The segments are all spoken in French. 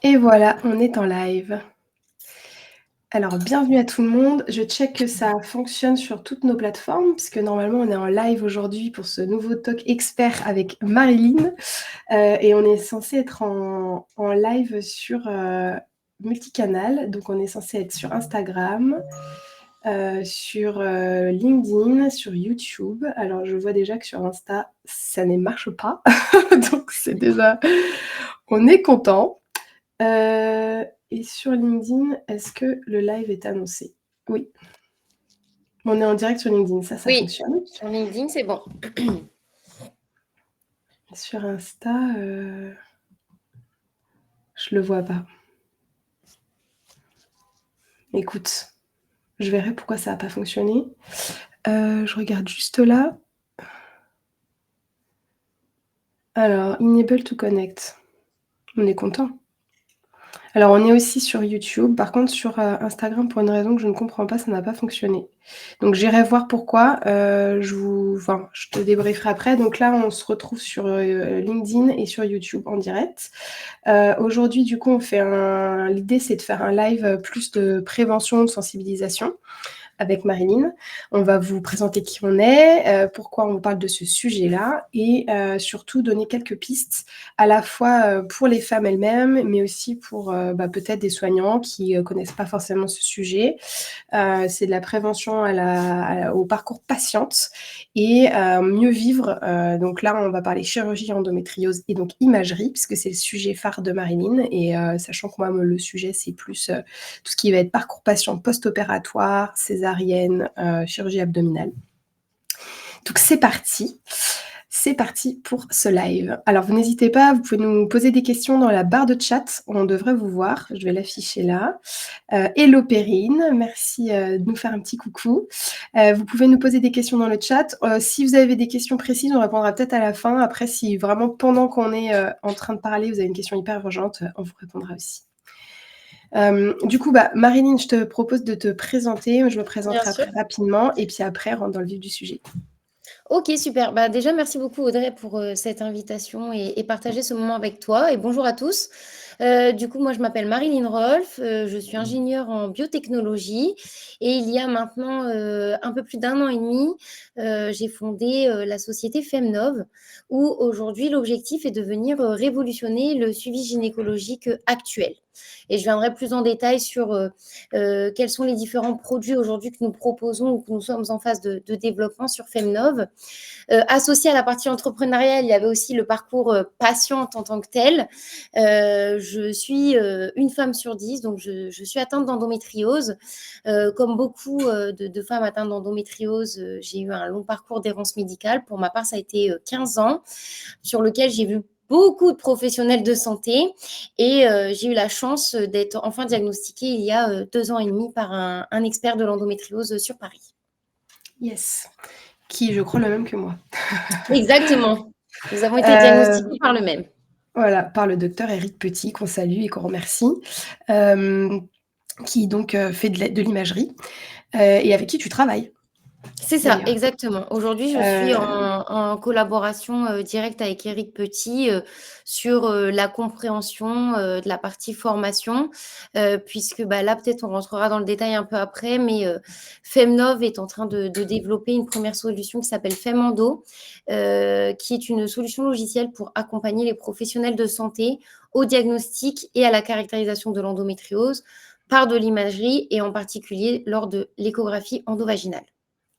Et voilà, on est en live. Alors, bienvenue à tout le monde. Je check que ça fonctionne sur toutes nos plateformes, puisque normalement, on est en live aujourd'hui pour ce nouveau talk expert avec Marilyn. Et on est censé être en live sur multicanal. Donc, on est censé être sur Instagram, sur LinkedIn, sur YouTube. Alors, je vois déjà que sur Insta, ça ne marche pas. Donc, c'est déjà... On est content. Et sur LinkedIn, est-ce que le live est annoncé? Oui. On est en direct sur LinkedIn, ça Oui, fonctionne. sur LinkedIn, c'est bon. Sur Insta, je le vois pas. Écoute, je verrai pourquoi ça n'a pas fonctionné. Je regarde juste là. Alors, enable to connect. On est content. Alors, on est aussi sur YouTube. Par contre, sur Instagram, pour une raison que je ne comprends pas, ça n'a pas fonctionné. Donc, j'irai voir pourquoi. Je te débrieferai après. Donc là, on se retrouve sur LinkedIn et sur YouTube en direct. Aujourd'hui, du coup, l'idée, c'est de faire un live plus de prévention, de sensibilisation avec Marilyn. On va vous présenter qui on est, pourquoi on parle de ce sujet-là et surtout donner quelques pistes à la fois pour les femmes elles-mêmes, mais aussi pour peut-être des soignants qui connaissent pas forcément ce sujet. C'est de la prévention au parcours patiente et mieux vivre. Donc là, on va parler chirurgie, endométriose et donc imagerie, puisque c'est le sujet phare de Marilyn. Et sachant que moi, le sujet, c'est plus tout ce qui va être parcours patient post-opératoire, césarienne, chirurgie abdominale. Donc c'est parti. C'est parti pour ce live. Alors, vous n'hésitez pas, vous pouvez nous poser des questions dans la barre de chat. On devrait vous voir. Je vais l'afficher là. Hello Perrine, merci de nous faire un petit coucou. Vous pouvez nous poser des questions dans le chat. Si vous avez des questions précises, on répondra peut-être à la fin. Après, si vraiment pendant qu'on est en train de parler, vous avez une question hyper urgente, on vous répondra aussi. Du coup, Marilyn, je te propose de te présenter. Je me présenterai après rapidement et puis après, on rentre dans le vif du sujet. Ok, super. Déjà, merci beaucoup Audrey pour cette invitation et partager ce moment avec toi. Et bonjour à tous. Du coup, moi, je m'appelle Marilyn Rolf. Je suis ingénieure en biotechnologie. Et il y a maintenant un peu plus d'un an et demi, j'ai fondé la société Femnov, où aujourd'hui, l'objectif est de venir révolutionner le suivi gynécologique actuel. Et je viendrai plus en détail sur quels sont les différents produits aujourd'hui que nous proposons ou que nous sommes en phase de développement sur Femnov. Associé à la partie entrepreneuriale, il y avait aussi le parcours patiente en tant que tel. Je suis une femme sur 10, donc je suis atteinte d'endométriose. Comme beaucoup de femmes atteintes d'endométriose, j'ai eu un long parcours d'errance médicale. Pour ma part, ça a été 15 ans, sur lequel j'ai vu beaucoup de professionnels de santé et j'ai eu la chance d'être enfin diagnostiquée il y a 2 ans et demi par un expert de l'endométriose sur Paris. Yes. Qui, je crois, le même que moi. Exactement. Nous avons été diagnostiqués par le même. Voilà, par le docteur Éric Petit, qu'on salue et qu'on remercie, qui donc fait de l'imagerie et avec qui tu travailles. C'est ça, exactement. Aujourd'hui, je suis en collaboration directe avec Éric Petit sur la compréhension de la partie formation, puisque là, peut-être on rentrera dans le détail un peu après, mais Femnov est en train de développer une première solution qui s'appelle Femendo, qui est une solution logicielle pour accompagner les professionnels de santé au diagnostic et à la caractérisation de l'endométriose par de l'imagerie et en particulier lors de l'échographie endovaginale.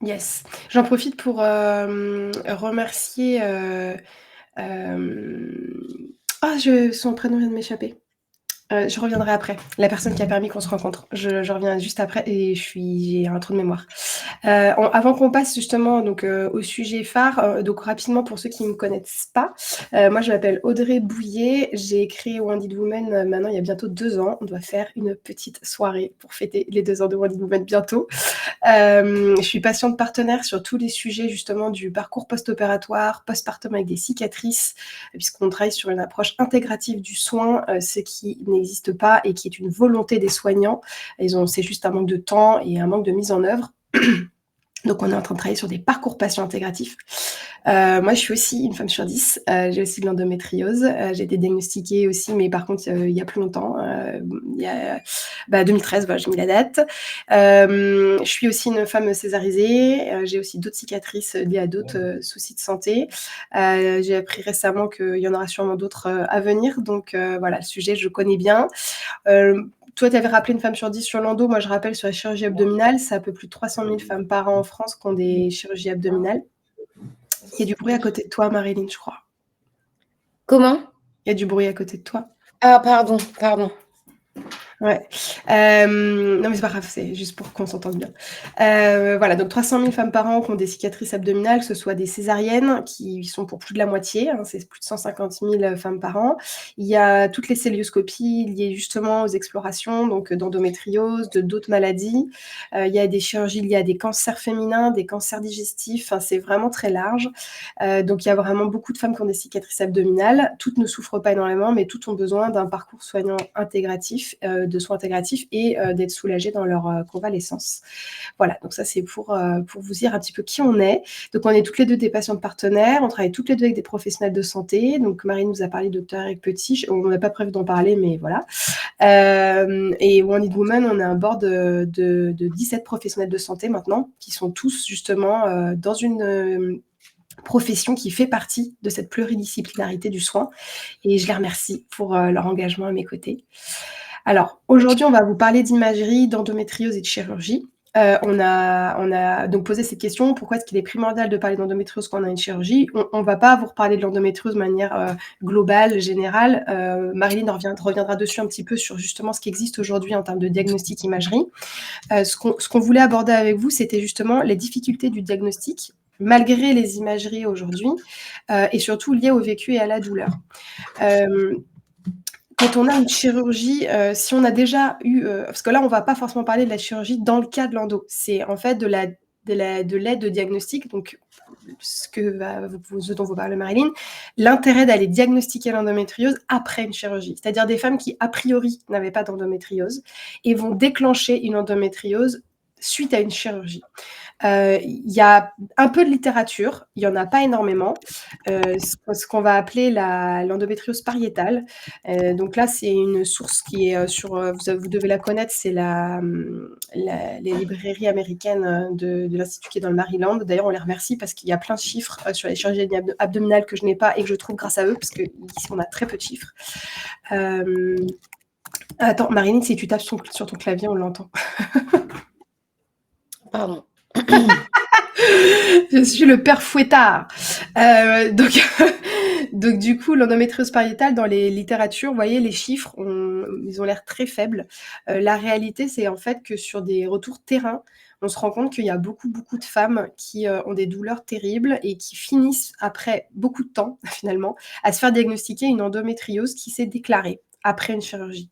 Yes. J'en profite pour remercier... son prénom vient de m'échapper. Je reviendrai après. La personne qui a permis qu'on se rencontre. Je reviens juste après et j'ai un trou de mémoire. Avant qu'on passe justement donc, au sujet phare, donc rapidement pour ceux qui ne me connaissent pas, moi je m'appelle Audrey Bouillet, j'ai créé Wounded Woman maintenant il y a bientôt 2 ans. On doit faire une petite soirée pour fêter les 2 ans de Wounded Woman bientôt. Je suis patiente partenaire sur tous les sujets justement du parcours post-opératoire, postpartum avec des cicatrices, puisqu'on travaille sur une approche intégrative du soin, ce qui n'existe pas et qui est une volonté des soignants. C'est juste un manque de temps et un manque de mise en œuvre. Donc, on est en train de travailler sur des parcours patients intégratifs. Moi, je suis aussi une femme sur 10. J'ai aussi de l'endométriose. J'ai été diagnostiquée aussi, mais par contre, il y a plus longtemps. Il y a 2013, voilà, j'ai mis la date. Je suis aussi une femme césarisée. J'ai aussi d'autres cicatrices liées à d'autres soucis de santé. J'ai appris récemment qu'il y en aura sûrement d'autres à venir. Donc voilà, le sujet, je connais bien. Toi, tu avais rappelé une femme sur 10 sur l'endo. Moi, je rappelle sur la chirurgie abdominale, c'est un peu plus de 300 000 femmes par an en France qui ont des chirurgies abdominales. Il y a du bruit à côté de toi, Marilyn, je crois. Comment? Il y a du bruit à côté de toi. Ah, pardon. Ouais. Non, mais c'est pas grave, c'est juste pour qu'on s'entende bien. Voilà, donc 300 000 femmes par an qui ont des cicatrices abdominales, que ce soit des césariennes, qui sont pour plus de la moitié, hein, c'est plus de 150 000 femmes par an. Il y a toutes les célioscopies liées justement aux explorations, donc d'endométriose, d'autres maladies. Il y a des chirurgies liées à des cancers féminins, des cancers digestifs, enfin, c'est vraiment très large. Donc il y a vraiment beaucoup de femmes qui ont des cicatrices abdominales. Toutes ne souffrent pas énormément, mais toutes ont besoin d'un parcours soignant intégratif, de soins intégratifs et d'être soulagées dans leur convalescence. Voilà, donc ça c'est pour vous dire un petit peu qui on est. Donc on est toutes les deux des patientes partenaires, on travaille toutes les deux avec des professionnels de santé. Donc Marie nous a parlé de Dr Eric Petit, on n'a pas prévu d'en parler, mais voilà. Et One It Woman, on a un board de 17 professionnels de santé maintenant, qui sont tous justement dans une profession qui fait partie de cette pluridisciplinarité du soin. Et je les remercie pour leur engagement à mes côtés. Alors, aujourd'hui, on va vous parler d'imagerie, d'endométriose et de chirurgie. On a donc posé cette question, pourquoi est-ce qu'il est primordial de parler d'endométriose quand on a une chirurgie? On ne va pas vous reparler de l'endométriose de manière globale, générale. Marilyn reviendra dessus un petit peu sur justement ce qui existe aujourd'hui en termes de diagnostic imagerie. Ce qu'on voulait aborder avec vous, c'était justement les difficultés du diagnostic, malgré les imageries aujourd'hui, et surtout liées au vécu et à la douleur. Quand on a une chirurgie, si on a déjà eu, parce que là, on ne va pas forcément parler de la chirurgie dans le cas de l'endo. C'est en fait de l'aide de diagnostic, donc ce dont vous parlez, Marilyn, l'intérêt d'aller diagnostiquer l'endométriose après une chirurgie. C'est-à-dire des femmes qui, a priori, n'avaient pas d'endométriose et vont déclencher une endométriose suite à une chirurgie. Il y a un peu de littérature, il n'y en a pas énormément, ce qu'on va appeler l'endométriose pariétale. Donc là, c'est une source qui est vous devez la connaître, c'est les librairies américaines de l'Institut qui est dans le Maryland. D'ailleurs, on les remercie parce qu'il y a plein de chiffres sur les chirurgies abdominales que je n'ai pas et que je trouve grâce à eux, parce qu'ici, on a très peu de chiffres. Attends, Marilyn, si tu tapes sur ton clavier, on l'entend. Pardon. Je suis le père fouettard. Donc du coup, l'endométriose pariétale, dans les littératures, vous voyez, les chiffres, ils ont l'air très faibles. La réalité, c'est en fait que sur des retours terrain, on se rend compte qu'il y a beaucoup de femmes qui ont des douleurs terribles et qui finissent, après beaucoup de temps, finalement, à se faire diagnostiquer une endométriose qui s'est déclarée après une chirurgie.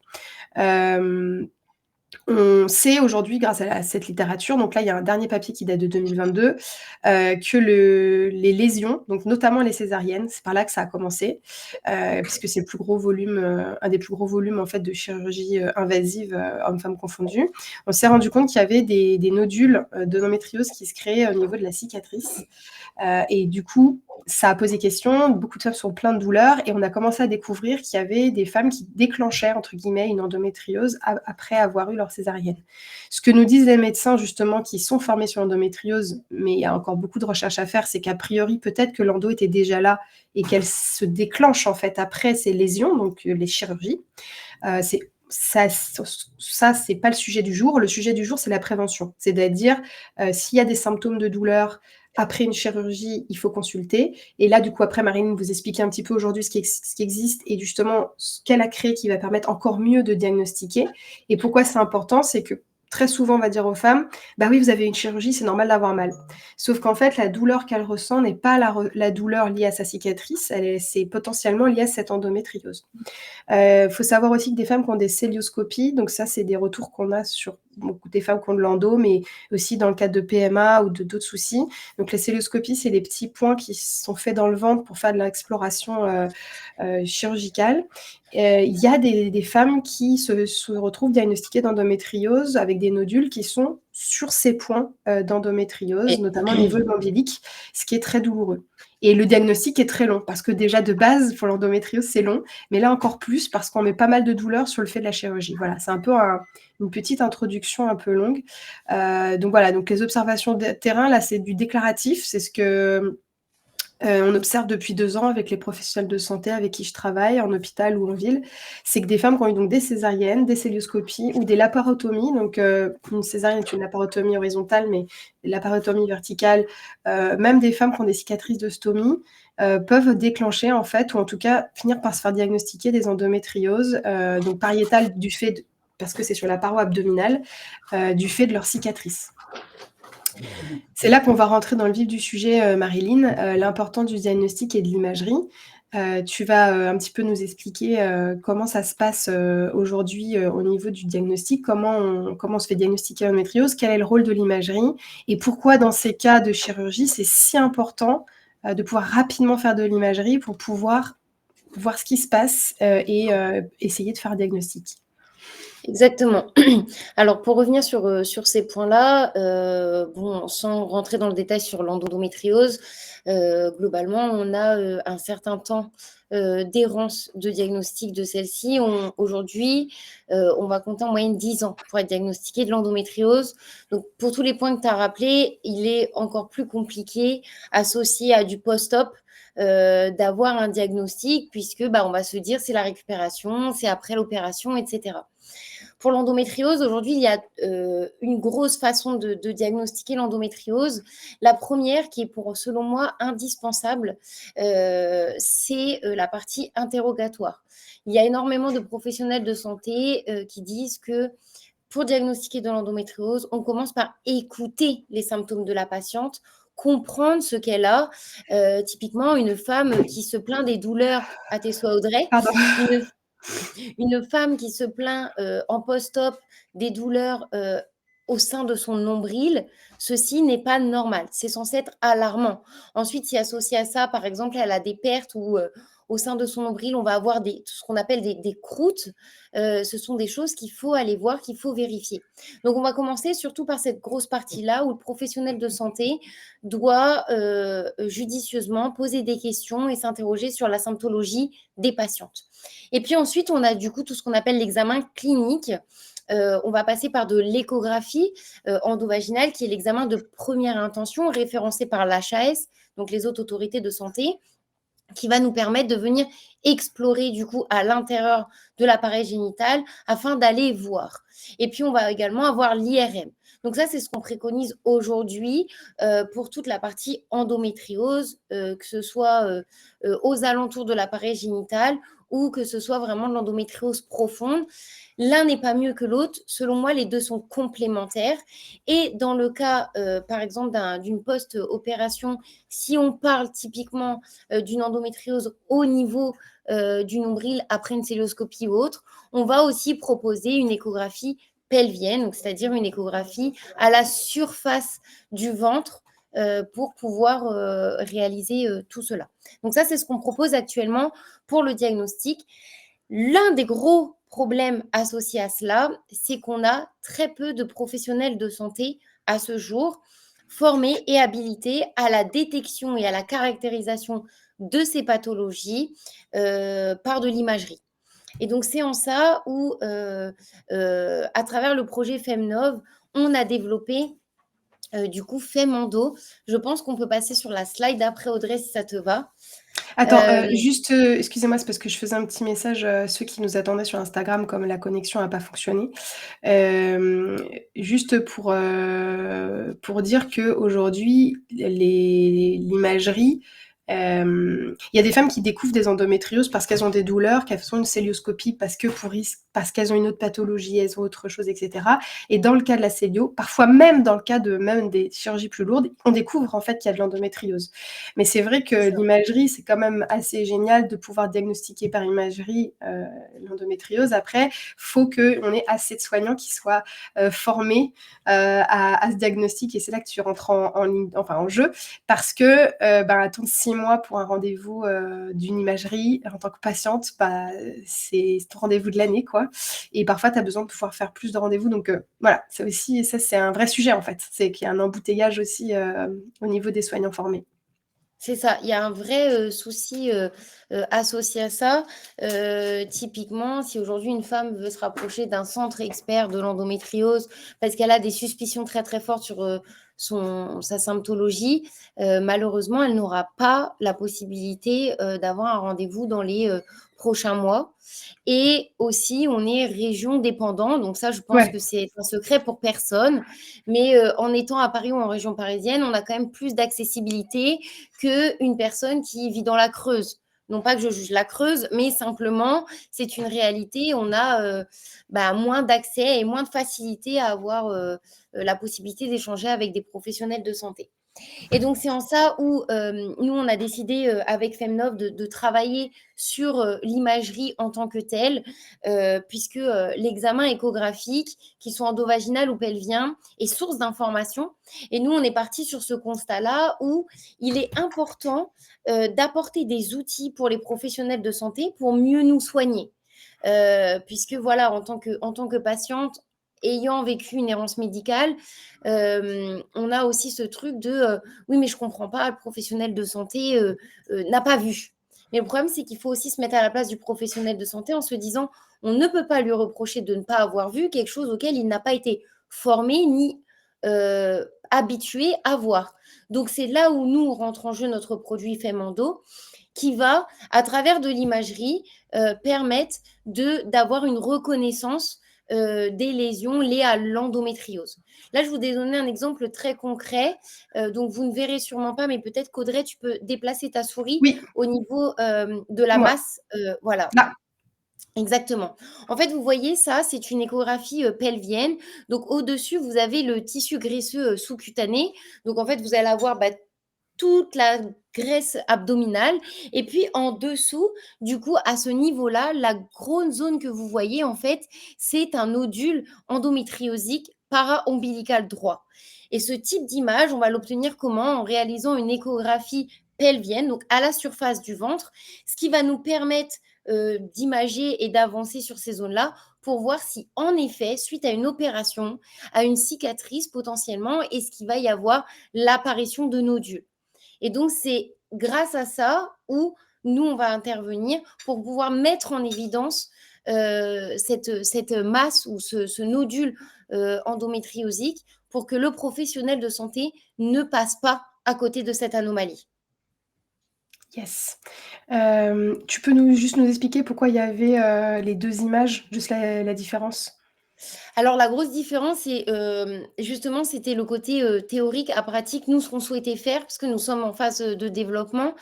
On sait aujourd'hui, grâce à cette littérature, donc là, il y a un dernier papier qui date de 2022, que les lésions, donc notamment les césariennes, c'est par là que ça a commencé, puisque c'est le plus gros volume, un des plus gros volumes en fait de chirurgie invasive, hommes-femmes confondus. On s'est rendu compte qu'il y avait des nodules d'endométriose qui se créaient au niveau de la cicatrice. Et du coup, ça a posé question, beaucoup de femmes sont pleines de douleurs, et on a commencé à découvrir qu'il y avait des femmes qui déclenchaient, entre guillemets, une endométriose après avoir eu leur césarienne. Ce que nous disent les médecins, justement, qui sont formés sur l'endométriose, mais il y a encore beaucoup de recherches à faire, c'est qu'a priori, peut-être que l'endo était déjà là et qu'elle se déclenche, en fait, après ces lésions, donc les chirurgies. Ça, c'est pas le sujet du jour. Le sujet du jour, c'est la prévention. C'est-à-dire, s'il y a des symptômes de douleur, après une chirurgie, il faut consulter. Et là, du coup, après, Marine vous expliquer un petit peu aujourd'hui ce qui existe et justement ce qu'elle a créé qui va permettre encore mieux de diagnostiquer. Et pourquoi c'est important, c'est que très souvent, on va dire aux femmes, bah oui, vous avez une chirurgie, c'est normal d'avoir mal. Sauf qu'en fait, la douleur qu'elle ressent n'est pas la douleur liée à sa cicatrice, c'est potentiellement lié à cette endométriose. Faut savoir aussi que des femmes qui ont des célioscopies, donc ça, c'est des retours qu'on a sur beaucoup des femmes qui ont de l'endo, mais aussi dans le cadre de PMA ou d'autres soucis. Donc les célioscopies, c'est des petits points qui sont faits dans le ventre pour faire de l'exploration chirurgicale. Il y a des femmes qui se retrouvent diagnostiquées d'endométriose avec des nodules qui sont sur ces points d'endométriose, notamment au niveau de l'ombilique, ce qui est très douloureux. Et le diagnostic est très long, parce que déjà de base, pour l'endométriose, c'est long, mais là encore plus, parce qu'on met pas mal de douleur sur le fait de la chirurgie. Voilà, c'est un peu une petite introduction un peu longue. Donc voilà, donc les observations de terrain, là, c'est du déclaratif, c'est ce que on observe depuis 2 ans avec les professionnels de santé avec qui je travaille, en hôpital ou en ville, c'est que des femmes qui ont eu donc des césariennes, des cœlioscopies ou des laparotomies, donc une césarienne est une laparotomie horizontale, mais laparotomie verticale, même des femmes qui ont des cicatrices de stomie, peuvent déclencher en fait, ou en tout cas finir par se faire diagnostiquer des endométrioses, donc pariétales du fait de, parce que c'est sur la paroi abdominale, du fait de leurs cicatrices. C'est là qu'on va rentrer dans le vif du sujet, Marilyn, l'importance du diagnostic et de l'imagerie. Tu vas un petit peu nous expliquer comment ça se passe aujourd'hui au niveau du diagnostic, comment on se fait diagnostiquer l'endométriose, quel est le rôle de l'imagerie et pourquoi dans ces cas de chirurgie, c'est si important de pouvoir rapidement faire de l'imagerie pour pouvoir voir ce qui se passe et essayer de faire un diagnostic. Exactement. Alors pour revenir sur ces points-là, bon, sans rentrer dans le détail sur l'endométriose, globalement, on a un certain temps d'errance de diagnostic de celle-ci. Aujourd'hui, on va compter en moyenne 10 ans pour être diagnostiqué de l'endométriose. Donc pour tous les points que tu as rappelés, il est encore plus compliqué, associé à du post-op, d'avoir un diagnostic, puisque on va se dire c'est la récupération, c'est après l'opération, etc. Pour l'endométriose, aujourd'hui, il y a une grosse façon de diagnostiquer l'endométriose. La première, qui est selon moi indispensable, c'est la partie interrogatoire. Il y a énormément de professionnels de santé qui disent que pour diagnostiquer de l'endométriose, on commence par écouter les symptômes de la patiente, comprendre ce qu'elle a. Typiquement, une femme qui se plaint des douleurs, à tes soins Audrey, Pardon. une femme qui se plaint en post-op des douleurs au sein de son nombril, ceci n'est pas normal. C'est censé être alarmant. Ensuite, si associé à ça, par exemple, elle a des pertes ou au sein de son nombril, on va avoir ce qu'on appelle des croûtes. Ce sont des choses qu'il faut aller voir, qu'il faut vérifier. Donc, on va commencer surtout par cette grosse partie-là où le professionnel de santé doit judicieusement poser des questions et s'interroger sur la symptologie des patientes. Et puis ensuite, on a du coup tout ce qu'on appelle l'examen clinique. On va passer par de l'échographie endovaginale, qui est l'examen de première intention référencé par l'HAS, donc les autres autorités de santé, qui va nous permettre de venir explorer du coup à l'intérieur de l'appareil génital afin d'aller voir. Et puis, on va également avoir l'IRM. Donc ça, c'est ce qu'on préconise aujourd'hui pour toute la partie endométriose, que ce soit aux alentours de l'appareil génital ou que ce soit vraiment de l'endométriose profonde. L'un n'est pas mieux que l'autre. Selon moi, les deux sont complémentaires. Et dans le cas, par exemple, d'une post-opération, si on parle typiquement d'une endométriose au niveau du nombril après une cœlioscopie ou autre, on va aussi proposer une échographie pelvienne, c'est-à-dire une échographie à la surface du ventre pour pouvoir réaliser tout cela. Donc ça, c'est ce qu'on propose actuellement pour le diagnostic. L'un des gros problèmes associés à cela, c'est qu'on a très peu de professionnels de santé à ce jour formés et habilités à la détection et à la caractérisation de ces pathologies par de l'imagerie. Et donc, c'est en ça où, à travers le projet FemNov, on a développé du coup Femendo. Je pense qu'on peut passer sur la slide d'après, Audrey, si ça te va. Attends, juste, excusez-moi, c'est parce que je faisais un petit message à ceux qui nous attendaient sur Instagram, comme la connexion n'a pas fonctionné. Juste pour dire qu'aujourd'hui, l'imagerie, il y a des femmes qui découvrent des endométrioses parce qu'elles ont des douleurs, qu'elles font une cœlioscopie parce qu'elles ont une autre pathologie, elles ont autre chose, etc. Et dans le cas de la cœlio, parfois même dans le cas de même des chirurgies plus lourdes, on découvre en fait qu'il y a de l'endométriose. Mais c'est vrai que l'imagerie, c'est quand même assez génial de pouvoir diagnostiquer par imagerie l'endométriose. Après, il faut qu'on ait assez de soignants qui soient formés à ce diagnostic, et c'est là que tu rentres en jeu, parce que attendre 6 mois pour un rendez-vous d'une imagerie en tant que patiente, c'est ton rendez-vous de l'année, quoi. vois? Et parfois, tu as besoin de pouvoir faire plus de rendez-vous donc voilà, c'est aussi ça, c'est un vrai sujet, en fait. C'est qu'il y a un embouteillage aussi, au niveau des soignants formés. C'est ça, il y a un vrai, souci, associé à ça. Typiquement, si aujourd'hui une femme veut se rapprocher d'un centre expert de l'endométriose parce qu'elle a des suspicions très, très fortes sur, sa symptologie, malheureusement, elle n'aura pas la possibilité, d'avoir un rendez-vous dans les, prochains mois. Et aussi, on est région dépendant, donc ça, je pense Ouais, que c'est un secret pour personne. Mais, en étant à Paris ou en région parisienne, on a quand même plus d'accessibilité qu'une personne qui vit dans la Creuse. Non pas que je juge la Creuse, mais simplement, c'est une réalité. On a, moins d'accès et moins de facilité à avoir, la possibilité d'échanger avec des professionnels de santé. Et donc, c'est en ça où nous, on a décidé avec Femnov de travailler sur l'imagerie en tant que telle, puisque l'examen échographique, qu'il soit endovaginal ou pelvien, est source d'information. Et nous, on est parti sur ce constat-là où il est important d'apporter des outils pour les professionnels de santé pour mieux nous soigner. Puisque voilà, en tant que patiente, ayant vécu une errance médicale, on a aussi ce truc de oui, mais je comprends pas, le professionnel de santé n'a pas vu. Mais le problème, c'est qu'il faut aussi se mettre à la place du professionnel de santé en se disant on ne peut pas lui reprocher de ne pas avoir vu quelque chose auquel il n'a pas été formé ni habitué à voir. Donc, c'est là où nous rentre en jeu notre produit Femando qui va, à travers de l'imagerie, permettre d'avoir une reconnaissance des lésions liées à l'endométriose. Là, je vous ai donné un exemple très concret, donc vous ne verrez sûrement pas, mais peut-être qu'Audrey, tu peux déplacer ta souris oui, au niveau de la moi, masse. Voilà, là. exactement. En fait, vous voyez, ça, c'est une échographie pelvienne. Donc, au-dessus, vous avez le tissu graisseux sous-cutané. Donc, en fait, vous allez avoir toute la graisse abdominale. Et puis en dessous, du coup, à ce niveau-là, la grosse zone que vous voyez, en fait, c'est un nodule endométriosique para-ombilical droit. Et ce type d'image, on va l'obtenir comment? En réalisant une échographie pelvienne, donc à la surface du ventre, ce qui va nous permettre d'imager et d'avancer sur ces zones-là pour voir si, en effet, suite à une opération, à une cicatrice potentiellement, est-ce qu'il va y avoir l'apparition de nodules. Et donc, c'est grâce à ça où nous, on va intervenir pour pouvoir mettre en évidence cette masse ou ce nodule endométriosique pour que le professionnel de santé ne passe pas à côté de cette anomalie. Yes. Tu peux juste nous expliquer pourquoi il y avait, les 2 images? Juste la différence? Alors la grosse différence, c'est, justement, c'était le côté, théorique à pratique. Nous, ce qu'on souhaitait faire, parce que nous sommes en phase, de développement,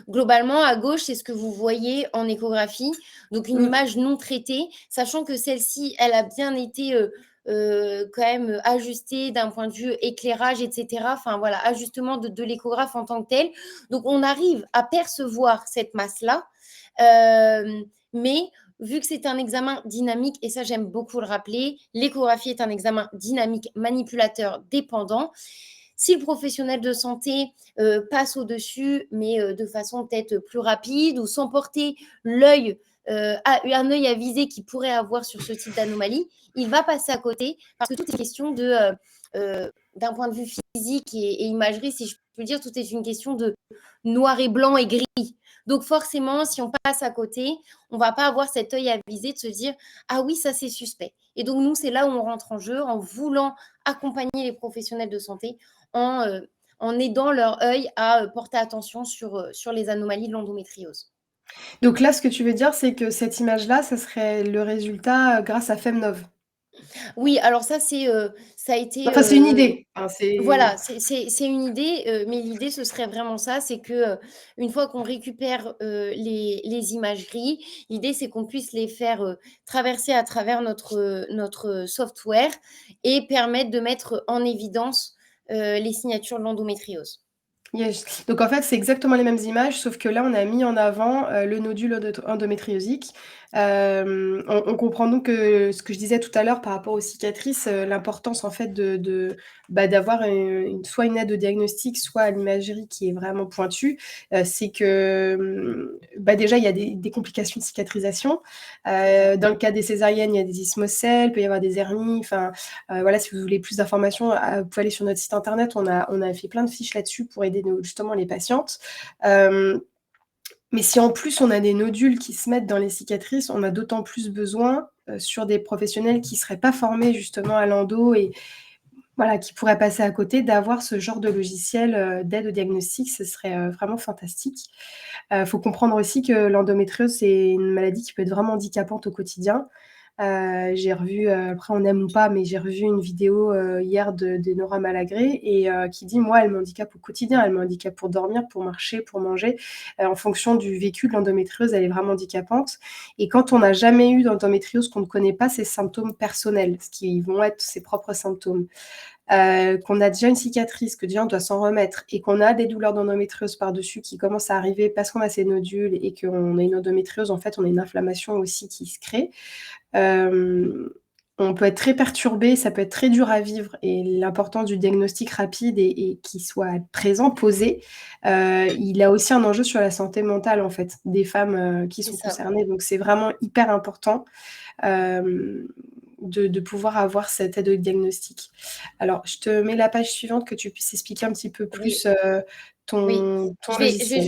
globalement, à gauche, c'est ce que vous voyez en échographie, donc une Mmh. image non traitée, sachant que celle-ci, elle a bien été, quand même, ajustée d'un point de vue éclairage et cetera. Enfin voilà, ajustement de l'échographe en tant que tel. Donc on arrive à percevoir cette masse-là, mais vu que c'est un examen dynamique, et ça j'aime beaucoup le rappeler, l'échographie est un examen dynamique, manipulateur, dépendant. Si le professionnel de santé passe au-dessus, mais de façon peut-être plus rapide ou sans porter l'œil, un œil avisé qu'il pourrait avoir sur ce type d'anomalie, il va passer à côté parce que tout est question d'un point de vue physique et imagerie, si je peux dire, tout est une question de noir et blanc et gris. Donc forcément, si on passe à côté, on va pas avoir cet œil avisé de se dire ah oui, ça c'est suspect. Et donc nous, c'est là où on rentre en jeu en voulant accompagner les professionnels de santé en, en aidant leur œil à porter attention sur les anomalies de l'endométriose. Donc là, ce que tu veux dire, c'est que cette image-là, ça serait le résultat, grâce à Femnov? Oui, alors ça, ça a été, Enfin, c'est une idée, enfin, c'est voilà, c'est une idée, mais l'idée, ce serait vraiment ça, c'est que, une fois qu'on récupère, les imageries, l'idée, c'est qu'on puisse les faire, traverser à travers notre software et permettre de mettre en évidence, les signatures de l'endométriose. Yes. Donc en fait, c'est exactement les mêmes images, sauf que là, on a mis en avant le nodule endométriosique. On comprend donc ce que je disais tout à l'heure par rapport aux cicatrices, l'importance en fait d'avoir soit une aide au diagnostic, soit à l'imagerie qui est vraiment pointue. C'est que déjà, il y a des complications de cicatrisation. Dans le cas des césariennes, il y a des ismocèles, il peut y avoir des hernies. Enfin, voilà, si vous voulez plus d'informations, vous pouvez aller sur notre site internet. On a fait plein de fiches là-dessus pour aider justement les patientes. Mais si en plus on a des nodules qui se mettent dans les cicatrices, on a d'autant plus besoin sur des professionnels qui ne seraient pas formés justement à l'endo et voilà, qui pourraient passer à côté d'avoir ce genre de logiciel d'aide au diagnostic. Ce serait vraiment fantastique. Faut comprendre aussi que l'endométriose, c'est une maladie qui peut être vraiment handicapante au quotidien. J'ai revu, après on aime ou pas, mais j'ai revu une vidéo hier de Nora Malagré et qui dit, moi, elle m'handicape au quotidien, elle m'handicape pour dormir, pour marcher, pour manger. En fonction du vécu de l'endométriose, elle est vraiment handicapante. Et quand on n'a jamais eu d'endométriose, qu'on ne connaît pas ses symptômes personnels, ce qui vont être ses propres symptômes, qu'on a déjà une cicatrice, que déjà on doit s'en remettre, et qu'on a des douleurs d'endométriose par-dessus qui commencent à arriver parce qu'on a ces nodules et qu'on a une endométriose, en fait, on a une inflammation aussi qui se crée. On peut être très perturbé, ça peut être très dur à vivre et l'importance du diagnostic rapide et qu'il soit présent, posé, il a aussi un enjeu sur la santé mentale en fait des femmes qui C'est sont ça. concernées. Donc c'est vraiment hyper important de pouvoir avoir cette aide au diagnostic. Alors je te mets la page suivante que tu puisses expliquer un petit peu Oui. plus Oui, ton je vais logiciel.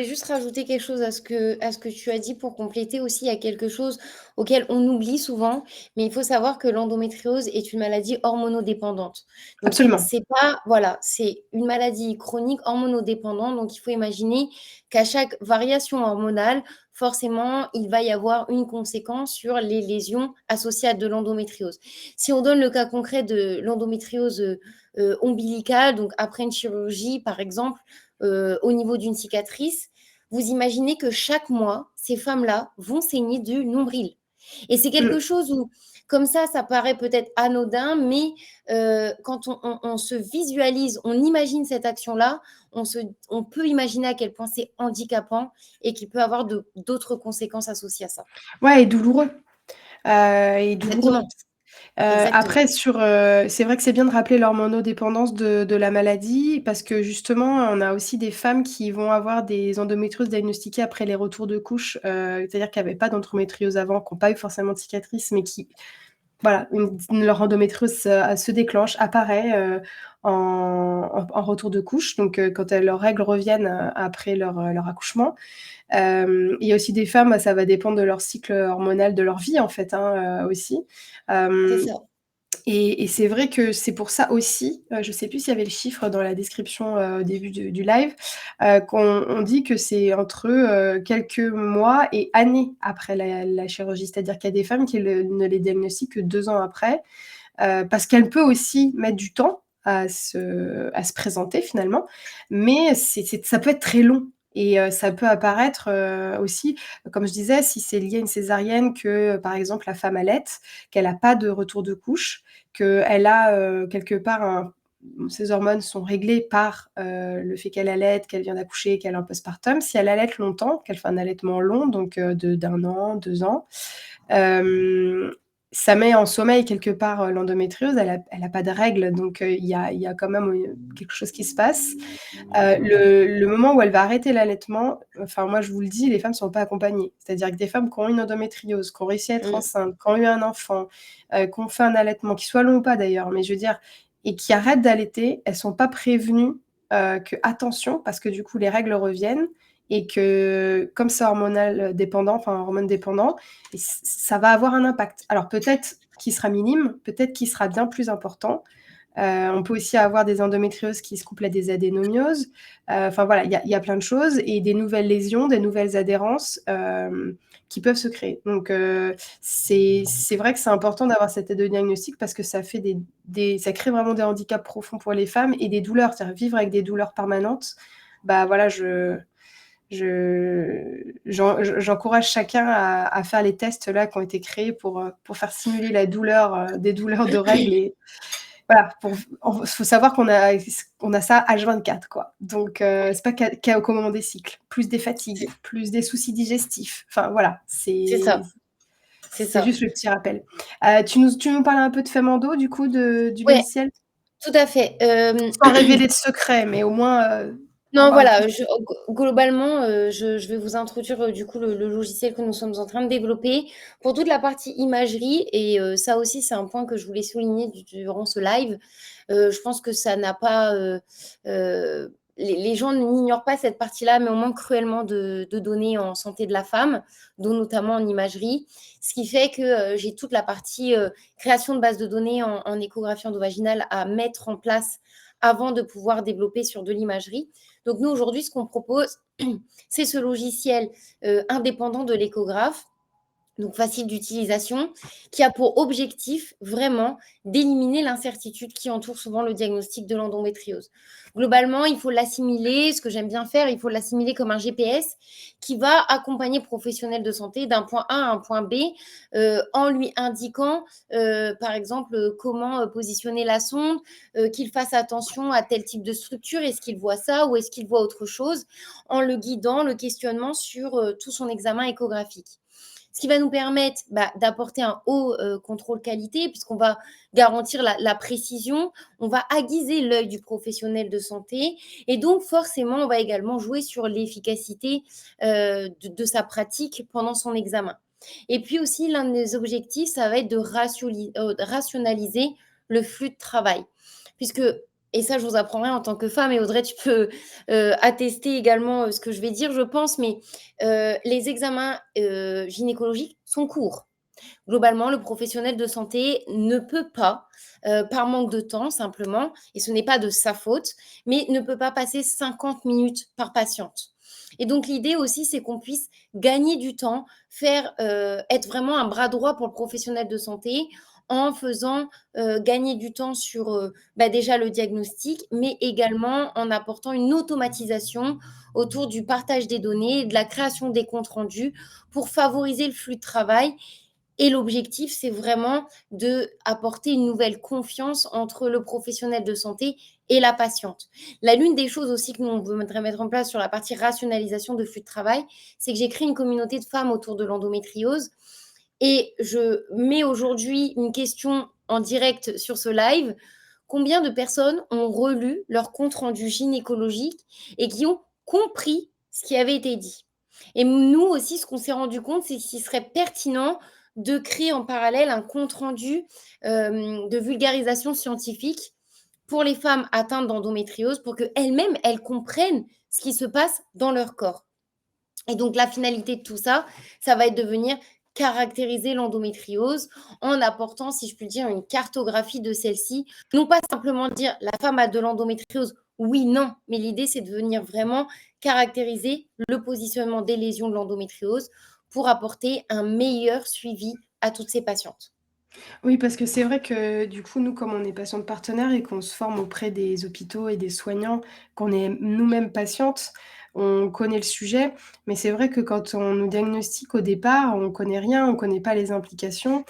juste rajouter quelque chose à ce que tu as dit pour compléter aussi. Il y a quelque chose auquel on oublie souvent, mais il faut savoir que l'endométriose est une maladie hormonodépendante. Donc Absolument. c'est pas voilà, c'est une maladie chronique hormonodépendante, donc il faut imaginer qu'à chaque variation hormonale, forcément, il va y avoir une conséquence sur les lésions associées à de l'endométriose. Si on donne le cas concret de l'endométriose, ombilicale, donc après une chirurgie, par exemple, au niveau d'une cicatrice, vous imaginez que chaque mois, ces femmes-là vont saigner du nombril. Et c'est quelque Mm. chose où, comme ça paraît peut-être anodin, mais quand on se visualise, on imagine cette action-là, on peut imaginer à quel point c'est handicapant et qu'il peut avoir d'autres conséquences associées à ça. Ouais, et douloureux. Et douloureux. Exactement, exactement. Après c'est vrai que c'est bien de rappeler l'hormonodépendance de la maladie parce que justement, on a aussi des femmes qui vont avoir des endométrioses diagnostiquées après les retours de couches, c'est-à-dire qui avaient pas d'endométriose avant, qui ont pas eu forcément de cicatrice, mais qui voilà, leur endométriose se déclenche, apparaît, en retour de couche, donc quand leurs règles reviennent, après leur accouchement. Il y a aussi des femmes, ça va dépendre de leur cycle hormonal de leur vie en fait, hein, aussi. C'est Hem ça. et c'est vrai que c'est pour ça aussi, je ne sais plus s'il y avait le chiffre dans la description, au début du live, qu'on dit que c'est entre, quelques mois et années après la chirurgie. C'est-à-dire qu'il y a des femmes qui ne les diagnostiquent que 2 ans après, parce qu'elle peut aussi mettre du temps à se présenter finalement, mais ça peut être très long et ça peut apparaître, aussi, comme je disais, si c'est lié à une césarienne que, par exemple, la femme allaite, qu'elle a pas de retour de couche, qu'elle a, quelque part ses hormones sont réglées par, le fait qu'elle allaite, qu'elle vient d'accoucher, qu'elle est en postpartum. Si elle allaite longtemps, qu'elle fait un allaitement long, donc d'1 an, 2 ans, Hem, ça met en sommeil quelque part, l'endométriose, elle a pas de règles, donc il y a quand même, quelque chose qui se passe. Le moment où elle va arrêter l'allaitement, enfin moi je vous le dis, les femmes sont pas accompagnées. C'est-à-dire que des femmes qui ont une endométriose, qui ont réussi à être Mmh. enceintes, qui ont eu un enfant, qui ont fait un allaitement, qu'il soit long ou pas d'ailleurs, mais je veux dire et qui arrêtent d'allaiter, elles sont pas prévenues, que attention parce que du coup les règles reviennent et que comme c'est hormonal dépendant, enfin hormone dépendant, et ça va avoir un impact. Alors peut-être qu'il sera minime, peut-être qu'il sera bien plus important. On peut aussi avoir des endométrioses qui se couplent à des adénomioses. Enfin voilà, il y a plein de choses et des nouvelles lésions, des nouvelles adhérences, qui peuvent se créer. Donc c'est vrai que c'est important d'avoir cette aide au diagnostic parce que ça fait ça crée vraiment des handicaps profonds pour les femmes et des douleurs. C'est-à-dire vivre avec des douleurs permanentes, bah voilà, j'encourage chacun à faire les tests là qui ont été créés pour faire simuler la douleur, des douleurs de règles et voilà, faut savoir qu'on a ça H24, quoi. Donc c'est pas qu'au moment des cycles. Plus des fatigues, plus des soucis digestifs. Enfin voilà, C'est ça, c'est c'est ça. juste le petit rappel. Tu nous parlais un peu de Femando, du coup, du Ouais, logiciel? tout à fait. Sans révéler de secret, mais au moins, en Non, parler voilà, plus. globalement, je vais vous introduire, du coup, le logiciel que nous sommes en train de développer. Pour toute la partie imagerie et ça aussi, c'est un point que je voulais souligner durant ce live. Je pense que ça n'a pas, les gens n'ignorent pas cette partie-là, mais on manque cruellement de données en santé de la femme, dont notamment en imagerie. Ce qui fait que, j'ai toute la partie, création de bases de données en échographie endovaginale à mettre en place avant de pouvoir développer sur de l'imagerie. Donc nous, aujourd'hui, ce qu'on propose, c'est ce logiciel indépendant de l'échographe, donc facile d'utilisation, qui a pour objectif vraiment d'éliminer l'incertitude qui entoure souvent le diagnostic de l'endométriose. Globalement, il faut l'assimiler, ce que j'aime bien faire, il faut l'assimiler comme un GPS qui va accompagner le professionnel de santé d'un point A à un point B en lui indiquant, par exemple, comment positionner la sonde, qu'il fasse attention à tel type de structure, est-ce qu'il voit ça ou est-ce qu'il voit autre chose, en le guidant, le questionnement sur tout son examen échographique. Ce qui va nous permettre d'apporter un haut contrôle qualité, puisqu'on va garantir la précision, on va aiguiser l'œil du professionnel de santé, et donc forcément, on va également jouer sur l'efficacité de sa pratique pendant son examen. Et puis aussi, l'un des objectifs, ça va être de rationaliser le flux de travail, puisque et ça, je vous apprendrai en tant que femme, et Audrey, tu peux attester également ce que je vais dire, je pense, mais les examens gynécologiques sont courts. Globalement, le professionnel de santé ne peut pas, par manque de temps simplement, et ce n'est pas de sa faute, mais ne peut pas passer 50 minutes par patiente. Et donc l'idée aussi, c'est qu'on puisse gagner du temps, être vraiment un bras droit pour le professionnel de santé en faisant gagner du temps sur déjà le diagnostic, mais également en apportant une automatisation autour du partage des données, de la création des comptes rendus pour favoriser le flux de travail. Et l'objectif, c'est vraiment d'apporter une nouvelle confiance entre le professionnel de santé et la patiente. L'une des choses aussi que nous, on voudrait mettre en place sur la partie rationalisation de flux de travail, c'est que j'ai créé une communauté de femmes autour de l'endométriose. Et je mets aujourd'hui une question en direct sur ce live. Combien de personnes ont relu leur compte rendu gynécologique et qui ont compris ce qui avait été dit? Et nous aussi, ce qu'on s'est rendu compte, c'est qu'il serait pertinent de créer en parallèle un compte rendu de vulgarisation scientifique pour les femmes atteintes d'endométriose pour qu'elles-mêmes, elles comprennent ce qui se passe dans leur corps. Et donc, la finalité de tout ça, ça va être de venir caractériser l'endométriose en apportant, si je puis dire, une cartographie de celle-ci. Non pas simplement dire la femme a de l'endométriose, oui, non, mais l'idée, c'est de venir vraiment caractériser le positionnement des lésions de l'endométriose pour apporter un meilleur suivi à toutes ces patientes. Oui, parce que c'est vrai que du coup, nous, comme on est patiente partenaire et qu'on se forme auprès des hôpitaux et des soignants, qu'on est nous-mêmes patientes, on connaît le sujet. Mais c'est vrai que quand on nous diagnostique au départ, on connaît rien, on connaît pas les implications.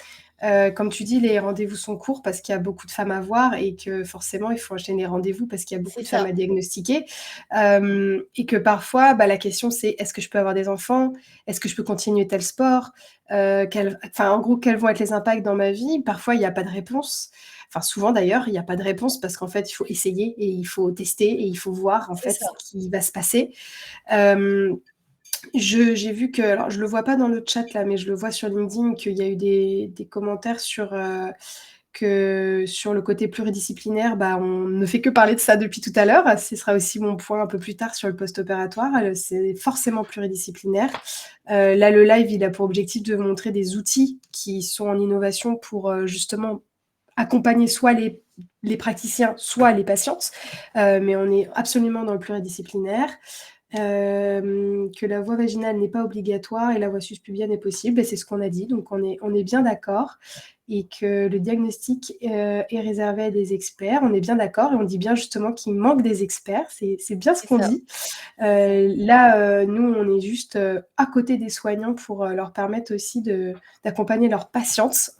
Comme tu dis, les rendez-vous sont courts parce qu'il y a beaucoup de femmes à voir et que forcément, il faut enchaîner les rendez-vous parce qu'il y a beaucoup C'est de femmes à ça, diagnostiquer. Et que parfois, la question c'est: «Est-ce que je peux avoir des enfants? Est-ce que je peux continuer tel sport?» En gros, quels vont être les impacts dans ma vie? Parfois, il n'y a pas de réponse. Enfin, souvent d'ailleurs, il n'y a pas de réponse parce qu'en fait, il faut essayer et il faut tester et il faut voir en c'est fait ça. ce qui va se passer. Hem, j'ai vu que, alors je le vois pas dans le chat là, mais je le vois sur LinkedIn qu'il y a eu des commentaires sur le côté pluridisciplinaire, on ne fait que parler de ça depuis tout à l'heure. Ce sera aussi mon point un peu plus tard sur le post-opératoire. C'est forcément pluridisciplinaire. Là, le live, il a pour objectif de montrer des outils qui sont en innovation pour justement accompagner soit les praticiens, soit les patientes. Mais on est absolument dans le pluridisciplinaire. Que la voie vaginale n'est pas obligatoire et la voie sus-pubienne est possible, et c'est ce qu'on a dit, donc on est bien d'accord, et que le diagnostic est réservé à des experts, on est bien d'accord, et on dit bien justement qu'il manque des experts, c'est bien ce C'est qu'on ça. dit. C'est ça. Là, nous, on est juste à côté des soignants pour leur permettre aussi d'accompagner leurs patientes.